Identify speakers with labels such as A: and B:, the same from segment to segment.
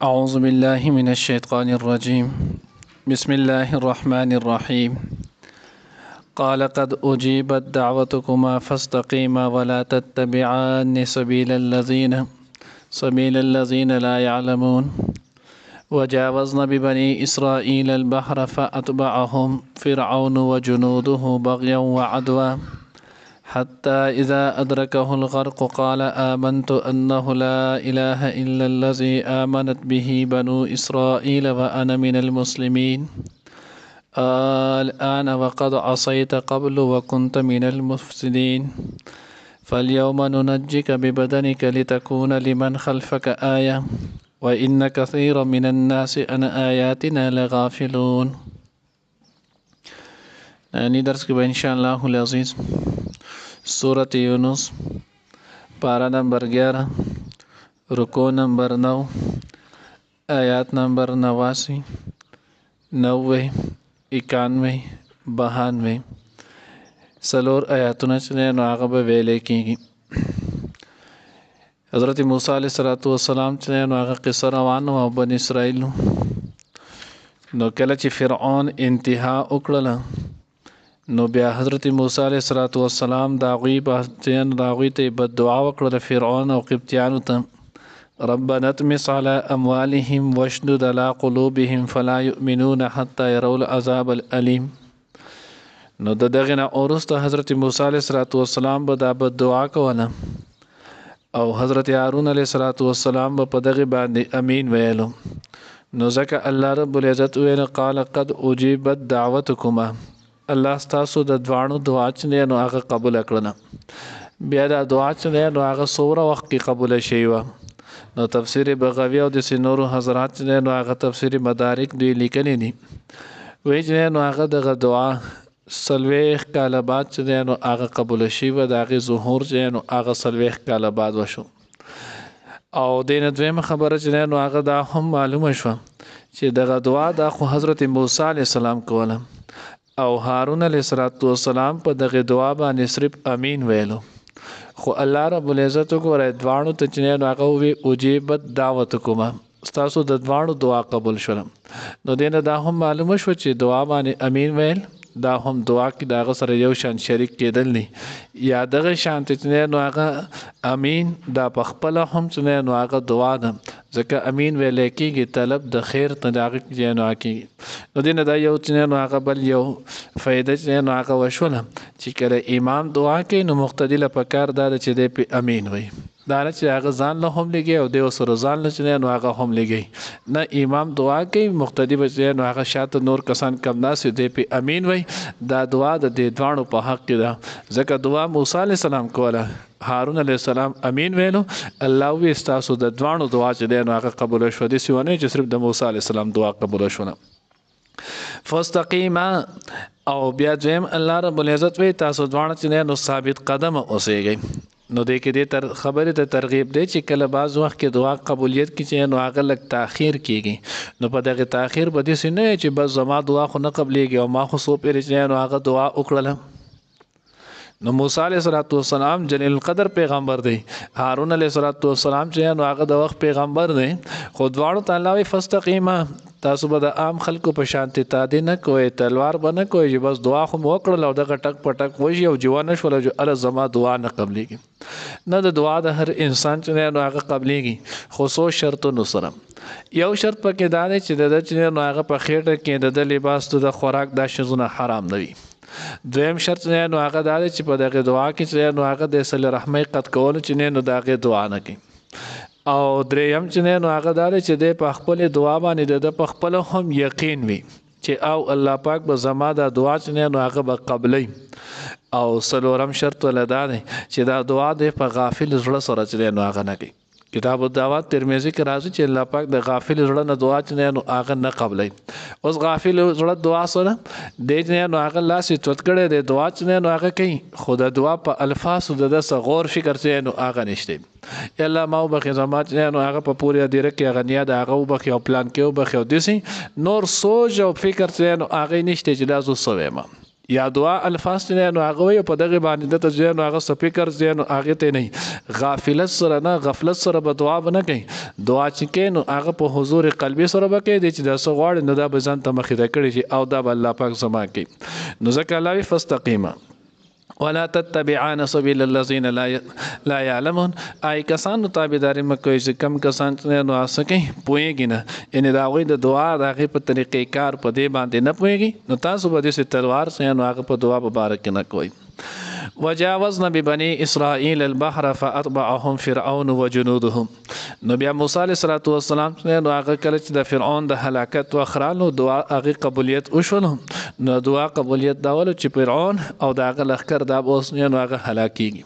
A: أعوذ بالله من الشيطان الرجيم بسم الله الرحمن الرحيم قال قد أجيبت دعوتكما فاستقيما ولا تتبعان سبيل الذين لا يعلمون وجاوزنا ببني إسرائيل البحر فأتبعهم فرعون وجنوده بغيا وعدوا حتى إذا أدركه الغرق قال آمنت أنه لا إله إلا الذي آمنت به بنو إسرائيل وأنا من المسلمين الآن وقد عصيت قبل وكنت من المفسدين فاليوم ننجيك ببدنك لتكون لمن خلفك آية وإن كثيرا من الناس عن آياتنا لغافلون. نانی درس کے ان شاء اللہ العزیز سورة یونس پارہ نمبر 11 رکوع نمبر 9 آیات نمبر 89 90 91 92 سلور آیاتونه چې نو هغه به ویلې کېږي. حضرت موسی علیه السلام چې نو هغه قصه روانه او بنی اسرائیل نو کله چې فرعون انتها وکړله نو بیا حضرت موسی علیه السلام دا غوی ته بد دعا وکړه فرعون او قبطیانو ته ربنا اطمس على اموالهم واشدد على قلوبهم فلا يؤمنون حتى يروا العذاب الالم. نو دغه نه اورسته حضرت موسی علیه السلام به دا بد دعا کوله او حضرت هارون علیه السلام په دغه باندې امین ویلو. نو ځکه الله رب العزت ویل قال قد اجيبت دعوتكما، الله ستاسو د دوانو دعا چې نو هغه قبول کړنه. بیا دا دعا چې نو هغه سوره وخت کې قبول شي و. نو تفسیر بغوی او د سینورو حضرات چې نو هغه تفسیر مدارک دی لیکلی دي وی چې نو هغه دغه دعا سلويخ کاله بعد چې نو هغه قبول شي و. د هغه ظهور چې نو هغه سلويخ کاله بعد وشو. او دین دویم خبره چې نو هغه دا هم معلومه شو چې دغه دعا د خو حضرت موسی علیه السلام کوله او هارون علیه السلام په دغه دعا باندې صرف امین ویلو. خو الله رب العزت وګوره دوانو ته چې نو هغه وی اجیبت دعوتکما، ستاسو د دوانو دعا قبول شول. نو دینه دا هم معلومه شو چې دعا باندې امین ویل دا هم دعا کې داغه سره یو شان شریک کېدل نه یا دغه شان ته نو هغه امین دا په خپل هم چې نو هغه دعا ده ځکه امین ویل کېږي طلب د خیر ته داغه کې نو کېږي. نو دینه دا یو چې نو هغه بل یو فائدہ چې نو هغه وشوله چې کله امام دعا کوي نو مقتدی له پکار دا چې دی په امین وي دا نه چې هغه ځان له هم لګي او د سره ځان له چې نو هغه هم لګي نه. امام دعا کوي مقتدی به نو هغه شاته نور کسان کم ناس دی په امین وي. دا دعا د دې دوانو په حق کې ده ځکه دعا موسی علیه السلام کوله هارون علیه السلام امین ویلو. الله وی استاسو د دوانو دعا چې دی نو هغه قبول شو دي سونه چې صرف د موسی علیه السلام دعا قبول شونه. فاستقیما او بیا دویم الله رب العزت وی تاسو دوانو چې نو ثابت قدم اوسئ. نو دې کې دې تر خبره ته ترغیب دی چې کله بعض وخت کې دعا قبولیت کې چې نو هغه لږ تاخير کیږي نو په دغه تاخير به دې نه چې بس زما دعا خو نه قبليږي او ما خو سو پیر چې نو هغه دعا وکړله. نو موسی علیه السلام جلیل القدر پیغمبر دی، هارون علیه السلام چې نو هغه د وخت پیغمبر دی. خو دواړو تعالی وی فاستقیما، تاسو به د عام خلکو په شانتي تادی نه کوئ تلوار به نه کوئ چې بس دعا خو وکړل او دغه ټک پټک وشي او جوانه شول چې الله زما دعا نه قبليږي. نه د دعا د هر انسان چې نو هغه قبليږي خو سو شرطونو سره. یو شرط پکې دا دی چې د چې نو هغه په خېټه کې د لباس د خوراک د شزونه حرام نه وي. دویم شرط نو هغه دا دی چې په دغه دعا کې چې نو هغه د صلی رحمه قد کول چې نو دغه دعا نه کوي. او دریم چې نو هغه دا دی چې د په خپل دعا باندې د په خپل هم یقین وي چې او الله پاک به زما د دعا چې نو هغه به قبلې. او سلورم شرط ولدا دی چې دا دعا د په غافل زړه سره چې نو هغه نه کوي. کتاب الدعوات ترمذی کې راځي چې الله پاک د غافل زړه نه دعا چې نو هغه نه قبلې. اوس غافل زړه دعا سره د نو هغه لاس چوت کړي د دعا چې نو هغه کوي خدا دعا په الفاظ د صغور فکر چې نو هغه نشته. الله ما وبخي زما چې نو هغه په پوره دیره کې غنیا د هغه وبخي او پلان کې وبخي او دسي نور سوچ او فکر چې نو هغه نشته چې دا زو سوې ما یا دعا الفاظ چې نو هغه وي په دغه باندې د ته نو هغه سپیکر نو هغه ته نه غافلت سره نه غفلت سره به دعا نه کوي دعا چې کې نو هغه په حضور قلبي سره به کوي چې د سغواړ نو دا به ځان ته مخې کړي شي او دا به الله پاک زما کوي نو ځکه الله فاستقیما ولا تتبعان سبيل الذين لا يعلمون اي کسان تابعداري مکوئ چې کم کسان نو اسکه پويږي نه ان دا غوي د دعا د هغه په طریقې کار په دې باندې نه پويږي نو تاسو به دې تلوار سره نو هغه په دعا مبارک نه کوئ وجاوزنا ببني اسرائيل البحر فاتبعهم فرعون وجنودهم نو بیا موسی علیه السلام نو هغه کله چې د فرعون د هلاکت او خرالو دعا هغه قبولیت وشول نو دعا قبولیت داول چې فرعون او دغه لخر دا اوس نو هغه هلاکیږي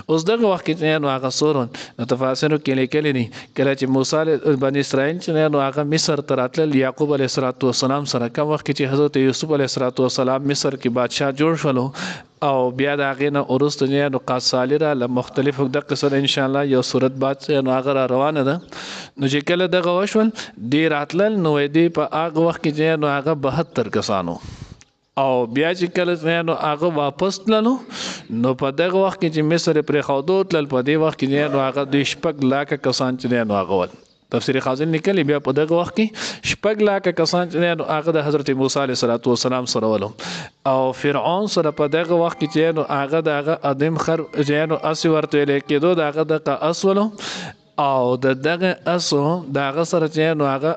A: اوس دغه وخت کې نو هغه سورون نو تفاسیرو کې لیکل دي کله چې موسی بنی اسرائیل چې نو هغه مصر ته راتل یعقوب علیه السلام سره کوم وخت چې حضرت یوسف علیه السلام مصر کې بادشاه جوړ شول او بیا د هغې نه وروسته نو قاصالي را له مختلفو دقې سره انشاءالله یو صورت بعد نو هغه را روانه ده نو چې کله دغه وشول دې راتلل نو دې په هغه وخت کې نو هغه 72 کسانو او بیا چې کله نو هغه واپس تللو نو په دغه وخت کې چې مصر پرېښودو تلل په دې وخت کې نو هغه 2 لک کسان چې نو هغه ول تفسیر خازن لیکلی بیا په دغه وخت کې 6 لک کسان چې نو هغه د حضرت موسی علیه السلام سره ولو او فرعون سره په دغه وخت کې چې نو هغه دغه ادم خر چې نو اسی ورته لیکېدو دغه د اصولو او دغه اسو دغه سره چې نو هغه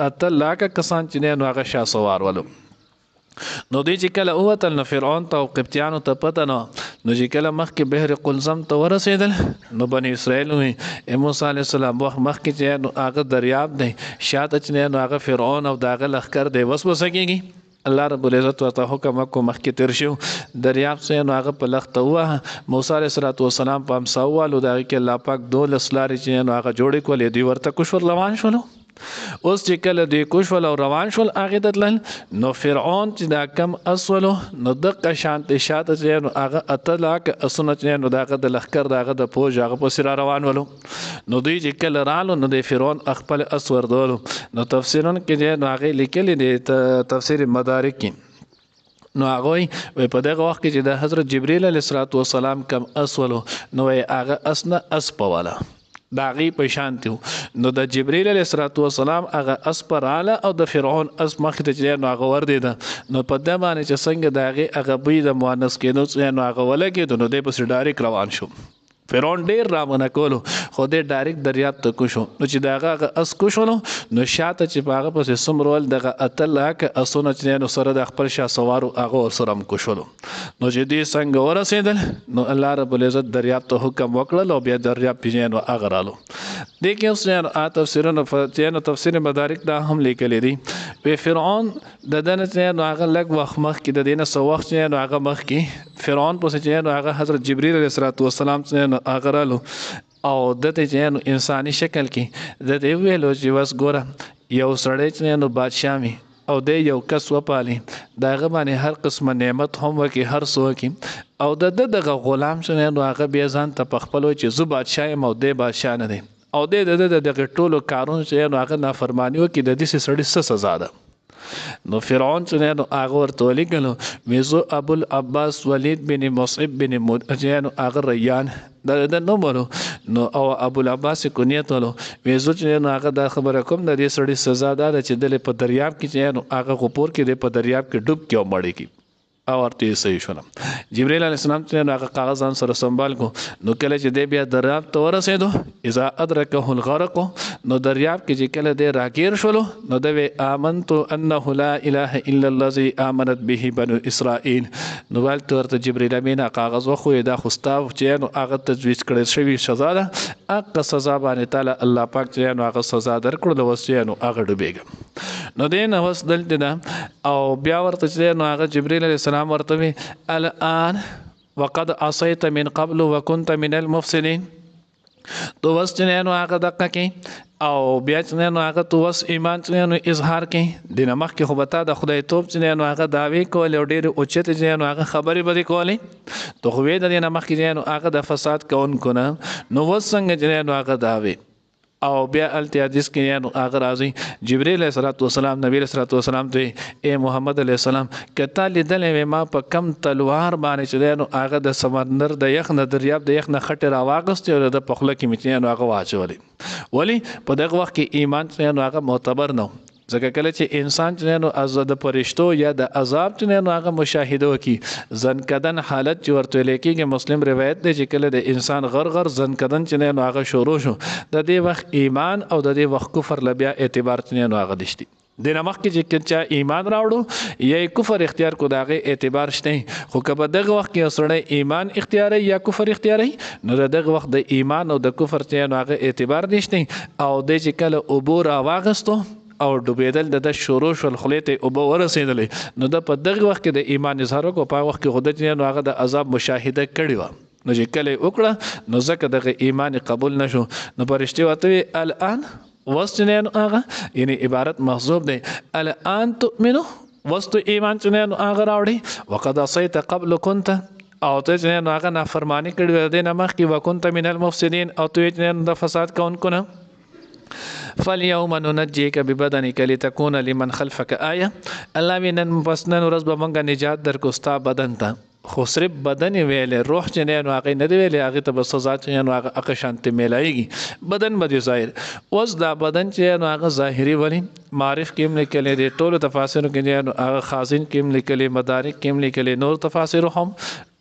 A: اته لک کسان چې نو هغه شاه سوار ولو نو دی چې کله اوتل نو فرعون ته او قبطیانو ته پته نو چې کله مخکې بحر قلزم ته ورسېدل نو بني اسرائیل وی موسی علیه السلام وخت مخکې چې نو هغه دریاب دی شاته چې نو هغه فرعون او دغه لخر دی وسوسه کېږي الله رب العزت ورته حکم کو مخکې تیر شو دریاب څخه نو هغه په لخت وه موسی علیه السلام په امساوالو دغه کې الله پاک 12 لارې چې نو هغه جوړې کولې دی ورته کوشور روان شولو اوس چې کله دوی کوشول او روان شول هغې ته تلل نو فرعون چې دا کم اسولو نو دقه شانتې شاته چې نو هغه 8 لک اسونه چې نو د هغه د لښکر د هغه د فوج هغه پسې را روان ولو نو دوی چې کله رالو نو د فرعون خپل اس وردولو نو تفسیرونه کې نو هغې لیکلي دي تفسیر مدارک کې نو هغه په دغه وخت کې چې د حضرت جبرئیل علیه السلام کم اسولو نو هغه اسنه اس پواله دا غي په شانتو نو د جبرئیل علیه السلام هغه اس پراله او د فرعون اس مخ ته چې نو هغه ور دي نو په د باندې چې څنګه داغه هغه بي د مؤنث کې نو هغه ولګي نو د پس ډایرک روان شو فرعون ډیر رامنه کولو خو دې ډایرک دریاب ته کوشو نو چې داغه اس کوشونو نو شاته چې هغه پسې سمرول دغه اتلک اسونه چې نو سره د خپل شاه سوارو هغه سره مکوشلو نو چې دې څنګه ورسېدل نو الله رب العزت دریاب ته حکم وکړل او بیا دریاب پیژنه نو هغه رالو دې کې اوس نه تفسیرونه چې تفسیر مدارک دا هم لیکل دي په فرعون د دنه نو هغه لګ وخت مخ کې د دینه سو وخت نو هغه مخ کې فرعون پسې چې نو هغه حضرت جبرئیل علیه السلام چې هغه رالو او دته چې نو انساني شکل کې د دې ویلو چې وس ګوره یو سړی چې نو بادشاہ می او د یو کس وپالي دغه باندې هر قسمه نعمت هم وکي هر څو کې او دغه غلام چې نو هغه بیا ځان ته پخپلو چې زو بادشاہ یم او د بادشاہ نه دی او دغه ټولو کارونه چې نو هغه نافرمانی وکي د دې سړي څه سزا ده نو فرعون چې نو هغه ورته ولیکلو میزو ابو العباس ولید بن مصعب بن مدجن هغه ریان د نومونو نو او ابو العباس کنیت ولو میزو چې نو هغه د خبره کوم د دې سړي سزا ده چې د په دریاب کې چې نو هغه غپور کې د په دریاب کې ډوب کې او مړی کی او ورته صحیح شول جبرئیل علیه السلام چې هغه کاغذان سره سنبال کو نو کله چې دی بیا دریاب ته ورسېدو اذا ادرکه الغرق نو دریاب کې چې کله دی راګیر شولو نو دوی آمنت انه لا اله الا الذي امنت به بنو اسرائيل نو ورته جبرئیل امین کاغذ وخو دا خوستاو چې نو هغه تجویز کړی شوی سزا ده هغه سزا باندې تعالی الله پاک چې نو هغه سزا درکړل وسې نو هغه ډوبېږي نو دین اوس دلته دا او بیا ورته چې نو هغه جبرئیل علیه السلام ورته الان وقد عصيت من قبل وكنت من المفسدين تو وس چې نو هغه دقه کې او بیا چې نو هغه تو وس ایمان چې نو اظهار کې د نمخ کې خو بتا د خدای توپ چې نو هغه داوی کول او ډیر اوچت چې نو هغه خبرې بده کولې تو خو د نمخ کې نو هغه د فساد کوونکو نه نو وس څنګه چې نو هغه داوی او بیا الته حدیث کې یانو هغه راځي جبرئیل علیه السلام نبی علیه السلام ته اے محمد علیه السلام کته لیدلې ما په کم تلوار باندې چې نو هغه د سمندر د یخ نه دریاب د یخ نه خټه راواغست او د پخله کې متنه نو هغه واچولې ولی په دغه وخت کې ایمان چې نو هغه معتبر نه ځکه کله چې انسان چې نو از د پرشتو یا د عذاب چې نو هغه مشاهده وکي زنکدن حالت چې ورته لیکيږي مسلم روایت دی چې کله د انسان غرغر زنکدن چې نو هغه شروع شو د دې وخت ایمان او د دې وخت کفر لبیا اعتبار چې نو هغه دشتي دنه مخکې چې چا ایمان راوړو یا کفر اختیار کو داغه اعتبار شته خو کله دغه وخت کې سړی ایمان اختیاري یا کفر اختیاري نو دغه وخت د ایمان او د کفر چې نو هغه اعتبار نشته او د چې کله عبور واغستو او ډوبېدل د شروع شول خلیته او به ورسېدل نو د په دغه وخت کې د ایمان اظهار کو په وخت کې خود چې نو هغه د عذاب مشاهده کړی و نو چې کله وکړه نو ځکه دغه ایمان قبول نشو نو پرشتي وته الان وستنه هغه یعنی عبارت محذوب دی الان تؤمنو وست ایمان چې نو هغه راوړي وقد عصيت قبل كنت او ته چې نو هغه نافرمانی کړی د نه مخ کې وکنت من المفسدين او ته چې د فساد کوونکو نه فاليوم ننجيك ببدنك لتكون لمن خلفك آية الله وینن پسنن ورځ به مونږه نجات درکو ستا بدن ته خو صرف بدن ویلې روح چې نه نو هغه نه دی ویلې هغه ته بس سزا چې نو هغه شانتي ملایږي بدن به ظاهر اوس دا بدن چې نو هغه ظاهري ولی معرف کې لیکل دي ټول تفاسیر کې نو هغه خازن کې لیکل مدارک کې لیکل نور تفاسیر هم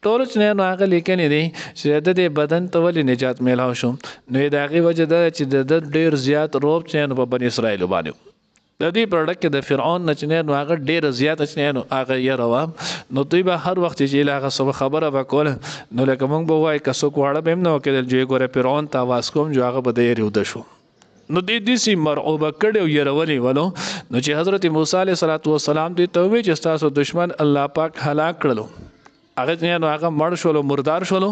A: ټول چې نو هغه لیکل دي چې د بدن ته ولې نجات میلاو شو نو دا غي وجه ده چې د ډیر زیات روب چې نو په بنی اسرائیل باندې د دې پرډک کې د فرعون نه نو هغه ډیر زیات چې نو هغه یې روام نو دوی به هر وخت چې هغه سب خبره وکول نو لکه مونږ به وای کسو کوړه به نو کې چې ګوره فرعون ته واس کوم جو هغه به یې رود شو نو دې سي مرعوبه کړو يرولي ولو نو چې حضرت موسی عليه السلام دې ته وی چې تاسو دشمن الله پاک هلاک کړلو هغه نو هغه مړ شول مردار شول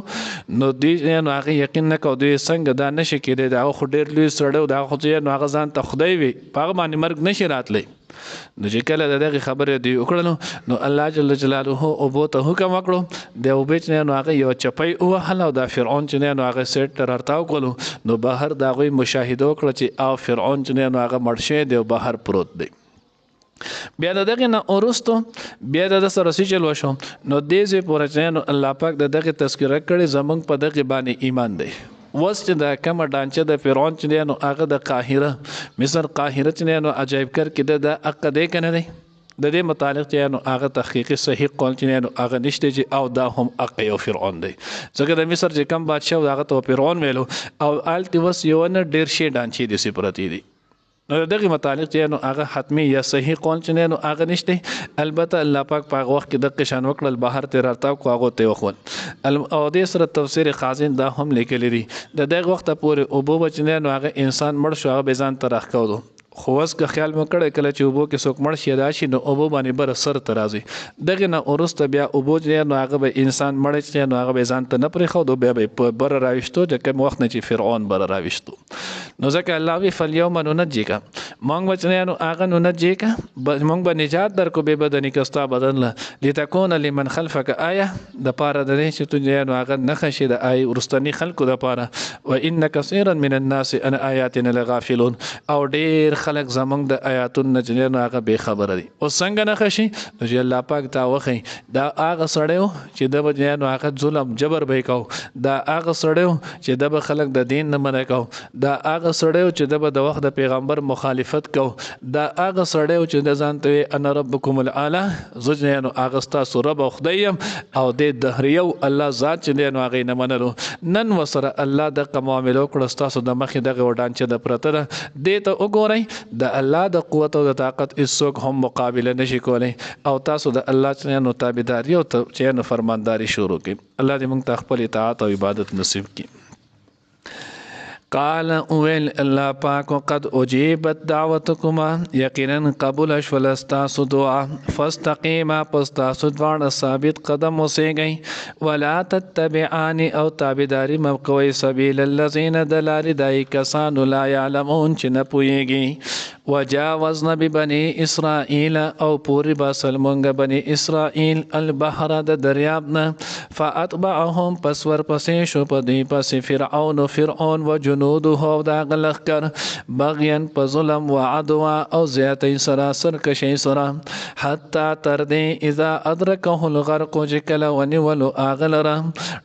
A: نو دې نو هغه یقین نه کو دې څنګه دا نشي کېده دا خو ډېر لوی سړیو دا خو نو هغه ځان ته خدای وي هغه باندې مرګ نشي راتلی نو چې کله دغه خبره دی وکړلو نو الله جل جلاله او بو ته حکم وکړو د او بیچ نو هغه یو چپای او هله دا فرعون چې نو هغه سیټ ترتاو کولو نو بهر دا غوي مشاهده وکړه چې او فرعون چې نو هغه مرشه دی بهر پروت دی بیا دغه نه اورستو بیا د سره سچل وشو نو دې زه پورچنه الله پاک دغه تذکرہ کړي زمونږ په دغه باندې ایمان دی وست د کوم ډانچه د فرعون چې نو هغه د قاهره مصر قاهره چې نو عجایب کر کې د عقده کنه دی د دې متعلق چې نو هغه تحقیقي صحیح قول چې نو هغه نشته چې او دا هم عقه او فرعون دی ځکه د مصر چې کم بادشاہ هغه ته فرعون ویلو او آلتی وس یو نه ډیر شي ډانچې دي سپرتی دي نو دغه متعلق چې نو هغه حتمی یا صحیح قول چې نو هغه نشته البته الله پاک په وخت کې د قشان وکړل بهر ته راتاو کو هغه ته وخول او د سره تفسیر خازن دا هم لیکل دي د دغه وخت پورې او بو چې نو هغه انسان مړ شو هغه بيزان ترخ کو خو اوس که خیال مکړه کله چې وبو کې څوک مړ شي راشي نو وبو باندې بر سر ترازي دغه نه اورسته بیا وبو چې نو هغه به انسان مړ چې نو هغه به ځان ته نه پرې خو دو بیا بر راوښتو چې کوم وخت نه چې فرعون بر راوښتو نو ځکه الله وی فالیوم ننجیکا مونږ بچنه نو هغه ننجیکا مونږ به نجات درکو به بدنی کستا بدن له لتكون لمن خلفك آیه د پاره د دې چې تو نو هغه نه خشي د آی ورستنی خلکو د پاره و ان كثيرا من الناس ان آیاتنا لغافلون او ډیر خلق زمونږ د آیاتونو نه نو هغه به خبره دي او څنګه نه خشي نو چې الله پاک تا وخی دا هغه سړیو چې د بجنه نو هغه ظلم جبر به کو دا هغه سړیو چې د خلق د دین نه منع کو دا هغه سړیو چې د وخت د پیغمبر مخالفت کو دا هغه سړیو چې د ځان ته انا ربکم الاعلى زجنه نو هغه تاسو رب خدایم او د دهریو الله ذات چې نو هغه نه منلو نن وسره الله د قماملو کړه تاسو د مخې دغه وډان چې د پرتره دې ته وګورئ د الله د قوت او د طاقت هیڅوک هم مقابله نشي کولای او تاسو د الله څخه نو تابعداري او چې نو فرمانداري شروع کړئ الله دې موږ ته خپل اطاعت او عبادت نصیب کړي قال اویل الله پاک قد اجیبت دعوتکما یقینا قبول شول استاسو دعا فاستقیما پستاسو دوان ثابت قدم اوسېږئ ولا تتبعان او تابعداري مکوئ سبیل الذین دلال دای کسانو لا يعلمون چې نه پوهیږي وجاوزنا ببني اسرائیل او پوری باسل مونږ بني اسرائیل البحر د دریابنا فاتبعهم پس ور پسې شو په دې پسې فرعون و جنوده او دا غلخکر بغيان په ظلم و عدوا او زیاتې سرا سرکشي سرا حتی تر دې اذا ادرکه الغرق جکل ونولو اغلره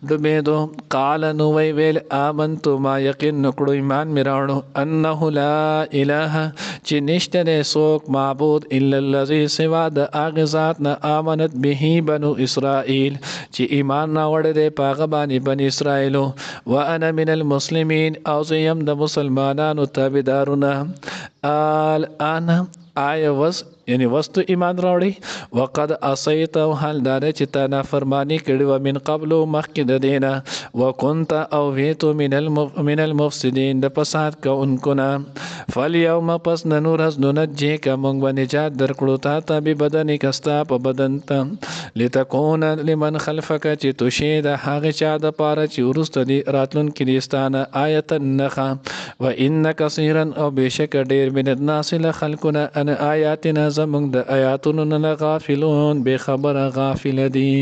A: ډبېدو قال نو ویل آمنت ما یقین نکړو ایمان میراړو انه لا اله چې نشته دی څوک معبود الا الذي سوا د هغه ذات نه آمنت به بنو اسرائیل چې ایمان راوړی دی په هغه باندې بني اسرائیلو وانا من المسلمین او زه یم د مسلمانانو تابعدارونه الان آیا یعنی وستو ایمان راوړي وقد عصیت او حال دار چې تا نافرمانی کړي و من قبل مخکې د دینه وکنت او ویتو من المفسدين د فساد کوونکو نه فالیوم پس نور از ننجی کا مونږ باندې نجات درکړو تا ته به بدن کستا په بدن ته لتكون لمن خلفک چې تو شه د هغه چا د پاره چې ورسته دی راتلون کې دستانه آیت النخ و ان کثیرا او بشک ډیر من الناس لخلقنا ان آیاتنا زمونږ د آیاتونو نه غافلون به خبره غافل دي